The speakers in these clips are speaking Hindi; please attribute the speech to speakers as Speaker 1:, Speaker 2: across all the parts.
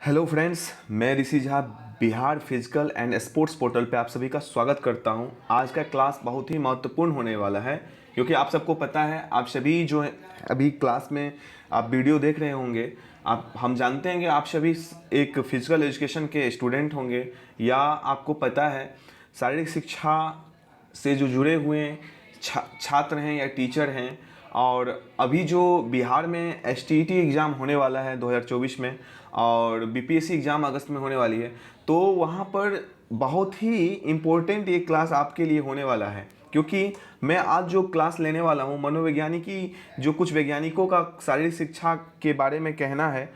Speaker 1: हेलो फ्रेंड्स, मैं Rishi Jha Bihar physical and sports portal पे आप सभी का स्वागत करता हूं। आज का क्लास बहुत ही महत्वपूर्ण होने वाला है क्योंकि आप सबको पता है, आप सभी जो अभी क्लास में आप वीडियो देख रहे होंगे, हम जानते हैं कि आप सभी एक फिजिकल एजुकेशन के स्टूडेंट होंगे या आपको पता है शारीरिक शिक्षा से जो जुड़े हुए छात्र हैं या टीचर हैं। और अभी जो बिहार में एसटीईटी एग्ज़ाम होने वाला है 2024 में और बीपीएससी एग्ज़ाम अगस्त में होने वाली है, तो वहाँ पर बहुत ही इम्पोर्टेंट ये क्लास आपके लिए होने वाला है क्योंकि मैं आज जो क्लास लेने वाला हूँ मनोवैज्ञानिकी, जो कुछ वैज्ञानिकों का शारीरिक शिक्षा के बारे में कहना है,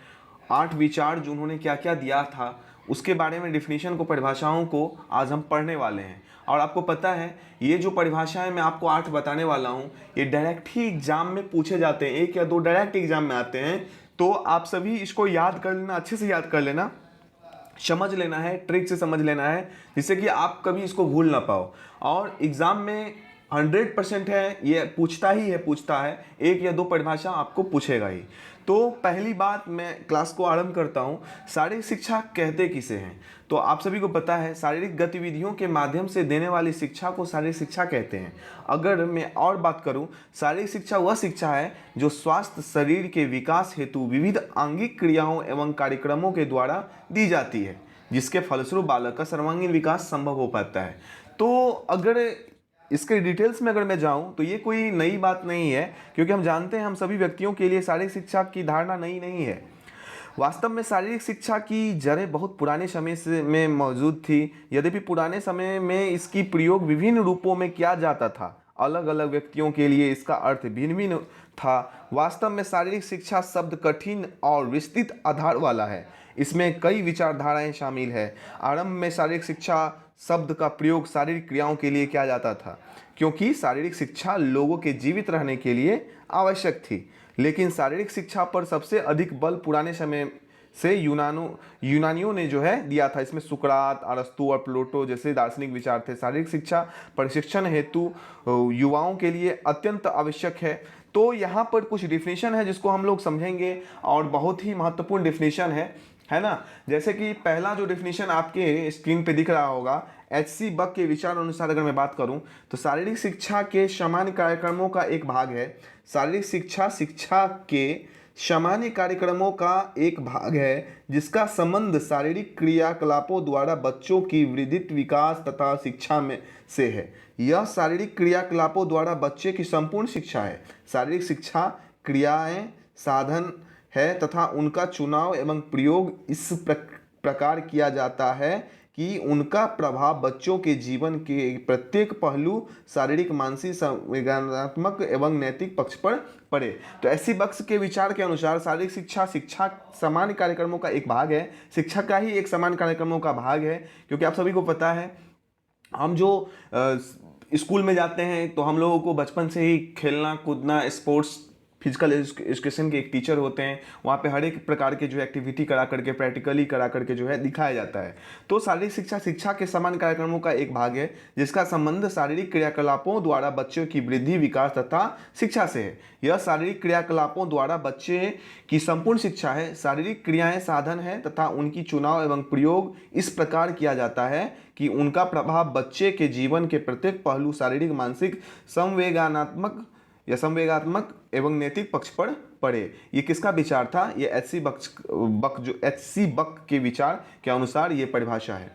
Speaker 1: 8 विचार जो उन्होंने क्या क्या दिया था उसके बारे में डिफिनीशन को, परिभाषाओं को आज हम पढ़ने वाले हैं। और आपको पता है ये जो परिभाषाएं मैं आपको 8 बताने वाला हूँ, ये डायरेक्ट ही एग्जाम में पूछे जाते हैं, 1 या 2 डायरेक्ट एग्जाम में आते हैं। तो आप सभी इसको याद कर लेना, अच्छे से याद कर लेना, समझ लेना है, ट्रिक से समझ लेना है जिससे कि आप कभी इसको भूल ना पाओ। और एग्जाम में 100% है, ये पूछता है, 1 या 2 परिभाषा आपको पूछेगा ही। तो पहली बात, मैं क्लास को आरंभ करता हूँ। शारीरिक शिक्षा कहते किसे हैं? तो आप सभी को पता है शारीरिक गतिविधियों के माध्यम से देने वाली शिक्षा को शारीरिक शिक्षा कहते हैं। अगर मैं और बात करूं, शारीरिक शिक्षा वह शिक्षा है जो स्वास्थ्य शरीर के विकास हेतु विविध आंगिक क्रियाओं एवं कार्यक्रमों के द्वारा दी जाती है, जिसके फलस्वरूप बालक का सर्वांगीण विकास संभव हो पाता है। तो अगर इसके डिटेल्स में अगर मैं जाऊं तो ये कोई नई बात नहीं है क्योंकि हम जानते हैं हम सभी व्यक्तियों के लिए शारीरिक शिक्षा की धारणा नई नहीं है। वास्तव में शारीरिक शिक्षा की जड़ें बहुत पुराने समय से में मौजूद थी। यद्यपि पुराने समय में इसकी प्रयोग विभिन्न रूपों में किया जाता था, अलग अलग व्यक्तियों के लिए इसका अर्थ भिन्न भिन्न था। वास्तव में शारीरिक शिक्षा शब्द कठिन और विस्तृत आधार वाला है, इसमें कई विचारधाराएं शामिल है। आरंभ में शारीरिक शिक्षा शब्द का प्रयोग शारीरिक क्रियाओं के लिए किया जाता था क्योंकि शारीरिक शिक्षा लोगों के जीवित रहने के लिए आवश्यक थी। लेकिन शारीरिक शिक्षा पर सबसे अधिक बल पुराने समय से यूनानियों ने जो है दिया था। इसमें सुकरात, अरस्तु और प्लेटो जैसे दार्शनिक विचार थे। शारीरिक शिक्षा प्रशिक्षण हेतु युवाओं के लिए अत्यंत आवश्यक है। तो यहाँ पर कुछ डिफिनीशन है जिसको हम लोग समझेंगे और बहुत ही महत्वपूर्ण डिफिनीशन है ना। जैसे कि पहला जो डिफिनीशन आपके स्क्रीन पे दिख रहा होगा, एच.सी. बक के विचार अनुसार अगर मैं बात करूं तो शारीरिक शिक्षा के सामान्य कार्यक्रमों का एक भाग है। शारीरिक शिक्षा शिक्षा के सामान्य कार्यक्रमों का एक भाग है जिसका संबंध शारीरिक क्रियाकलापों द्वारा बच्चों की वृद्धि, विकास तथा शिक्षा में से है। यह शारीरिक क्रियाकलापों द्वारा बच्चे की संपूर्ण शिक्षा है। शारीरिक शिक्षा क्रियाएं साधन है तथा उनका चुनाव एवं प्रयोग इस प्रकार किया जाता है कि उनका प्रभाव बच्चों के जीवन के प्रत्येक पहलू शारीरिक, मानसिक, संवेदनात्मक एवं नैतिक पक्ष पर पड़े। तो एच.सी. बक्स के विचार के अनुसार शारीरिक शिक्षा शिक्षा सामान्य कार्यक्रमों का एक भाग है, शिक्षा का ही एक सामान्य कार्यक्रमों का भाग है। क्योंकि आप सभी को पता है हम जो स्कूल में जाते हैं तो हम लोगों को बचपन से ही खेलना कूदना, स्पोर्ट्स, फिजिकल एजुकेशन के एक टीचर होते हैं, वहाँ पे हर एक प्रकार के जो एक्टिविटी करा करके, प्रैक्टिकली करा करके जो है दिखाया जाता है। तो शारीरिक शिक्षा शिक्षा के सामान्य कार्यक्रमों का एक भाग है जिसका संबंध शारीरिक क्रियाकलापों द्वारा बच्चों की वृद्धि, विकास तथा शिक्षा से है। यह शारीरिक क्रियाकलापों द्वारा बच्चे की संपूर्ण शिक्षा है। शारीरिक क्रियाएं साधन है तथा उनकी चुनाव एवं प्रयोग इस प्रकार किया जाता है कि उनका प्रभाव बच्चे के जीवन के प्रत्येक पहलू शारीरिक, मानसिक, संवेगात्मक एवं नैतिक पक्ष पर पड़े। ये किसका विचार था? ये एच.सी. बक के विचार के अनुसार ये परिभाषा है।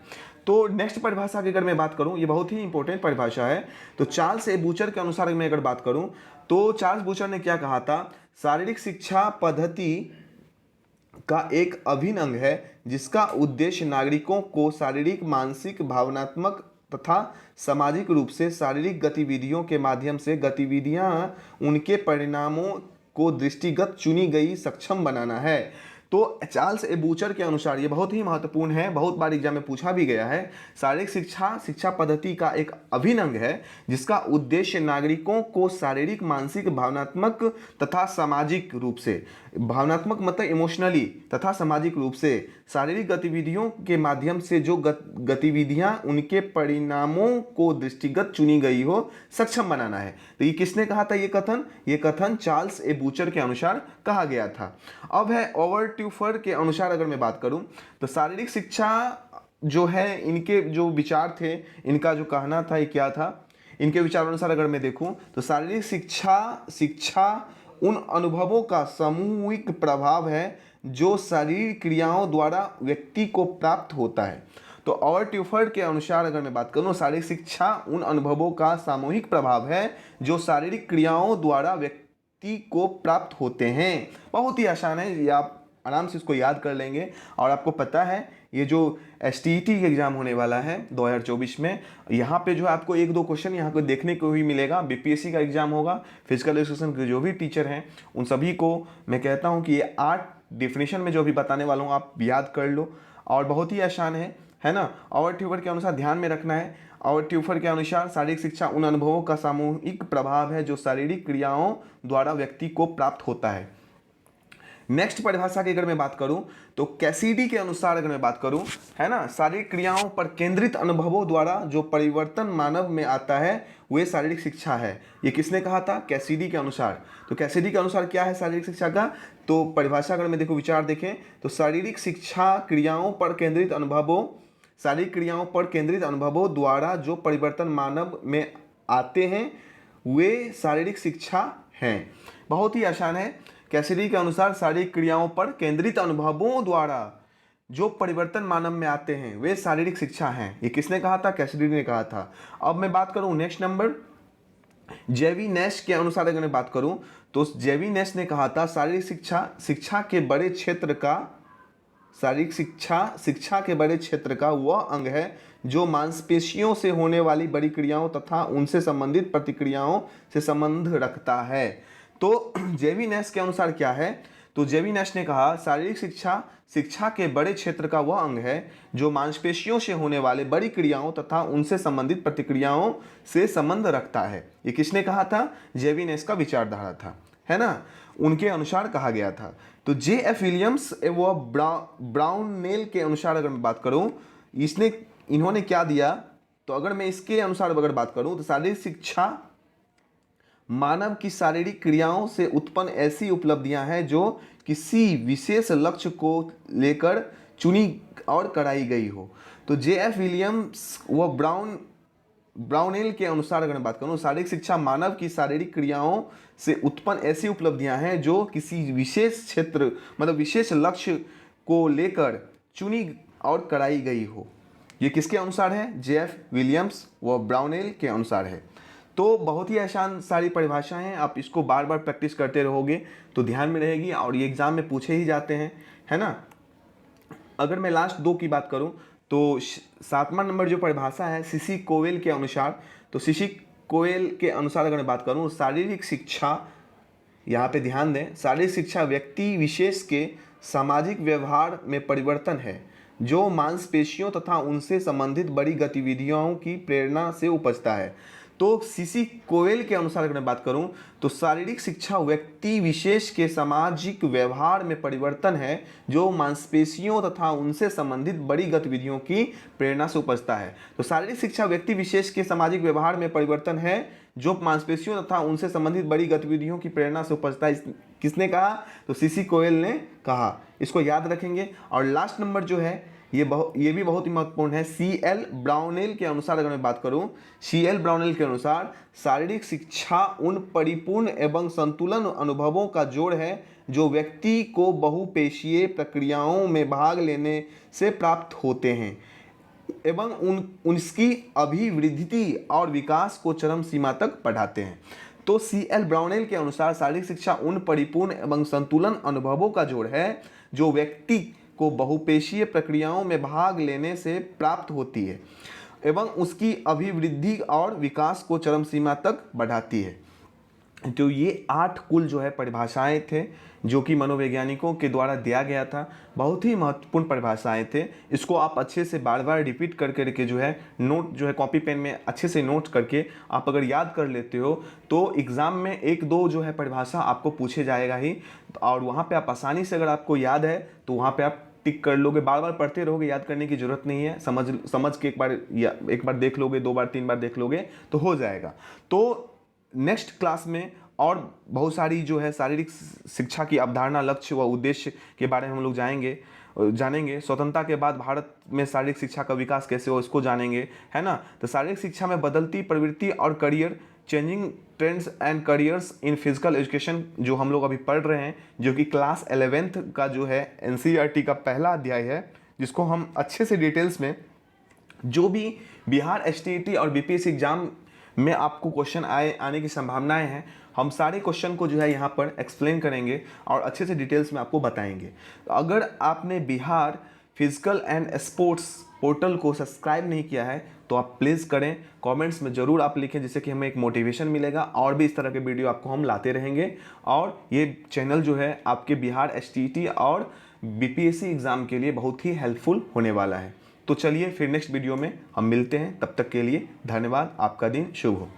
Speaker 1: तो नेक्स्ट परिभाषा की अगर मैं बात करूं, ये बहुत ही इंपॉर्टेंट परिभाषा है। तो चार्ल्स ए बूचर के अनुसार मैं अगर बात करूं तो चार्ल्स बूचर ने क्या कहा था? शारीरिक शिक्षा पद्धति का एक अभिन्न अंग है जिसका उद्देश्य नागरिकों को शारीरिक, मानसिक, भावनात्मक तथा सामाजिक रूप से शारीरिक गतिविधियों के माध्यम से गतिविधियां उनके परिणामों को दृष्टिगत चुनी गई सक्षम बनाना है। तो चार्ल्स ए बूचर के अनुसार ये बहुत ही महत्वपूर्ण है, बहुत बार एग्जाम में पूछा भी गया है। शारीरिक शिक्षा शिक्षा पद्धति का एक अभिन्न अंग है जिसका उद्देश्य नागरिकों को शारीरिक, मानसिक, भावनात्मक तथा सामाजिक रूप से भावनात्मक मतलब इमोशनली तथा सामाजिक रूप से शारीरिक गतिविधियों के माध्यम से जो गतिविधियां उनके परिणामों को दृष्टिगत चुनी गई हो सक्षम बनाना है। तो ये किसने कहा था? ये कथन चार्ल्स ए बूचर के अनुसार कहा गया था। अब है ओवरट्यूफर के अनुसार अगर मैं बात करूं तो शारीरिक शिक्षा जो है, इनके जो विचार थे, इनका जो कहना था ये क्या था? इनके विचार अनुसार अगर मैं देखूं तो शारीरिक शिक्षा उन अनुभवों का सामूहिक प्रभाव है जो शारीरिक क्रियाओं द्वारा व्यक्ति को प्राप्त होता है। तो ओवरट्यूफर के अनुसार अगर मैं बात करूं, शारीरिक शिक्षा उन अनुभवों का सामूहिक प्रभाव है जो शारीरिक क्रियाओं द्वारा व्यक्ति को प्राप्त होते हैं। बहुत ही आसान है, ये आप आराम से इसको याद कर लेंगे। और आपको पता है ये जो STET एग्जाम होने वाला है 2024 में, यहाँ पे जो है आपको 1-2 क्वेश्चन यहाँ को देखने को ही मिलेगा। BPSC का एग्जाम होगा, फिजिकल एजुकेशन के जो भी टीचर हैं उन सभी को मैं कहता हूँ कि ये 8 डिफिनेशन में जो अभी बताने वाला हूँ आप याद कर लो, और बहुत ही आसान है ना। ओवरट्यूफर के अनुसार ध्यान में रखना है, ओवरट्यूफर के अनुसार शारीरिक शिक्षा उन अनुभवों का सामूहिक प्रभाव है जो शारीरिक क्रियाओं द्वारा व्यक्ति को प्राप्त होता है। नेक्स्ट परिभाषा की अगर मैं बात करूं तो कैसिडी के अनुसार अगर मैं बात करूं, है ना, शारीरिक क्रियाओं पर केंद्रित अनुभवों द्वारा जो परिवर्तन मानव में आता है वे शारीरिक शिक्षा है। ये किसने कहा था? कैसिडी के अनुसार। तो कैसिडी के अनुसार क्या है शारीरिक शिक्षा का? तो परिभाषा अगर मैं देखो, विचार देखें तो शारीरिक शिक्षा क्रियाओं पर केंद्रित अनुभवों, शारीरिक क्रियाओं पर केंद्रित अनुभवों द्वारा जो परिवर्तन मानव में आते हैं वे शारीरिक शिक्षा हैं। बहुत ही आसान है। कैसिडी के अनुसार शारीरिक क्रियाओं पर केंद्रित अनुभवों द्वारा जो परिवर्तन मानव में आते हैं वे शारीरिक शिक्षा हैं। ये किसने कहा था? कैसिडी ने कहा था। अब मैं बात करूं नेक्स्ट नंबर, जेवी नैश के अनुसार अगर मैं बात करूं तो जेवी नैश ने कहा था शारीरिक शिक्षा के बड़े क्षेत्र का, शारीरिक शिक्षा के बड़े क्षेत्र का वह अंग है जो मांसपेशियों से होने वाली बड़ी क्रियाओं तथा उनसे संबंधित प्रतिक्रियाओं से संबंध रखता है। तो जेवी नैश के अनुसार क्या है? तो जेवी नैश ने कहा शारीरिक शिक्षा के बड़े क्षेत्र का वह अंग है जो मांसपेशियों से होने वाले बड़ी क्रियाओं तथा उनसे संबंधित प्रतिक्रियाओं से संबंध रखता है। ये किसने कहा था? जेवी नैश का विचारधारा था, है ना, उनके अनुसार कहा गया था। तो JF विलियम्स व ब्राउनेल के अनुसार अगर मैं बात करूं, इन्होंने क्या दिया? तो अगर मैं इसके अनुसार अगर बात करूं तो शारीरिक शिक्षा मानव की शारीरिक क्रियाओं से उत्पन्न ऐसी उपलब्धियां हैं जो किसी विशेष लक्ष्य को लेकर चुनी और कराई गई हो। तो JF विलियम्स व ब्राउनेल के अनुसार अगर मैं बात करूं, शारीरिक शिक्षा मानव की शारीरिक क्रियाओं से उत्पन्न ऐसी उपलब्धियां हैं जो किसी विशेष क्षेत्र मतलब विशेष लक्ष्य को लेकर चुनी और कराई गई हो। ये किसके अनुसार है? JF विलियम्स व ब्राउनेल के अनुसार है। तो बहुत ही आसान सारी परिभाषाएं हैं, आप इसको बार बार प्रैक्टिस करते रहोगे तो ध्यान में रहेगी और ये एग्जाम में पूछे ही जाते हैं, है ना। अगर मैं लास्ट 2 की बात करूं तो 7वां नंबर जो परिभाषा है सीसी कोवेल के अनुसार, तो सीसी कोवेल के अनुसार अगर मैं बात करूं शारीरिक शिक्षा, यहाँ पे ध्यान दें, शारीरिक शिक्षा व्यक्ति विशेष के सामाजिक व्यवहार में परिवर्तन है जो मांसपेशियों तथा उनसे संबंधित बड़ी गतिविधियों की प्रेरणा से उपजता है। तो सीसी कोवेल के अनुसार अगर मैं बात करूं तो शारीरिक शिक्षा व्यक्ति विशेष के सामाजिक व्यवहार में परिवर्तन है जो मांसपेशियों तथा उनसे संबंधित बड़ी गतिविधियों की प्रेरणा से उपजता है। तो शारीरिक शिक्षा व्यक्ति विशेष के सामाजिक व्यवहार में परिवर्तन है जो मांसपेशियों तथा उनसे संबंधित बड़ी गतिविधियों की प्रेरणा से उपजता है। किसने कहा? तो सीसी कोवेल ने कहा। इसको याद रखेंगे। और लास्ट नंबर जो है ये भी बहुत ही महत्वपूर्ण है। CL ब्राउनेल के अनुसार अगर मैं बात करूं, CL ब्राउनेल के अनुसार शारीरिक शिक्षा उन परिपूर्ण एवं संतुलन अनुभवों का जोड़ है जो व्यक्ति को बहुपेशीय प्रक्रियाओं में भाग लेने से प्राप्त होते हैं एवं उनकी अभिवृद्धि और विकास को चरम सीमा तक बढ़ाते हैं। तो CL ब्राउनेल के अनुसार शारीरिक शिक्षा उन परिपूर्ण एवं संतुलन अनुभवों का जोड़ है जो व्यक्ति को बहुपेशीय प्रक्रियाओं में भाग लेने से प्राप्त होती है एवं उसकी अभिवृद्धि और विकास को चरम सीमा तक बढ़ाती है। तो ये 8 कुल जो है परिभाषाएं थे, जो कि मनोवैज्ञानिकों के द्वारा दिया गया था। बहुत ही महत्वपूर्ण परिभाषाएं थे। इसको आप अच्छे से बार बार रिपीट कर करके जो है नोट जो है कॉपी पेन में अच्छे से नोट करके आप अगर याद कर लेते हो तो एग्ज़ाम में एक दो जो है परिभाषा आपको पूछे जाएगा ही, और वहाँ पे आप आसानी से अगर आपको याद है तो वहाँ पे आप टिक कर लोगे। बार बार पढ़ते रहोगे, याद करने की जरूरत नहीं है। समझ के एक बार देख लोगे, 2 बार 3 बार देख लोगे तो हो जाएगा। तो नेक्स्ट क्लास में और बहुत सारी जो है शारीरिक शिक्षा की अवधारणा, लक्ष्य व उद्देश्य के बारे में हम लोग जानेंगे। स्वतंत्रता के बाद भारत में शारीरिक शिक्षा का विकास कैसे हो, इसको जानेंगे, है ना। तो शारीरिक शिक्षा में बदलती प्रवृत्ति और career, changing trends and careers in physical education, जो हम लोग अभी पढ़ रहे हैं, जो कि क्लास 11th का जो है NCERT का पहला अध्याय है, जिसको हम अच्छे से डिटेल्स में, जो भी बिहार STET और BPSC एग्जाम में आपको क्वेश्चन आने की संभावनाएं हैं, हम सारे क्वेश्चन को जो है यहाँ पर एक्सप्लेन करेंगे और अच्छे से डिटेल्स में आपको बताएंगे। तो अगर आपने Bihar physical and sports portal को सब्सक्राइब नहीं किया है तो आप प्लीज़ करें। कमेंट्स में ज़रूर आप लिखें, जिससे कि हमें एक मोटिवेशन मिलेगा और भी इस तरह के वीडियो आपको हम लाते रहेंगे। और ये चैनल जो है आपके बिहार STET और BPSC एग्ज़ाम के लिए बहुत ही हेल्पफुल होने वाला है। तो चलिए फिर नेक्स्ट वीडियो में हम मिलते हैं। तब तक के लिए धन्यवाद। आपका दिन शुभ हो।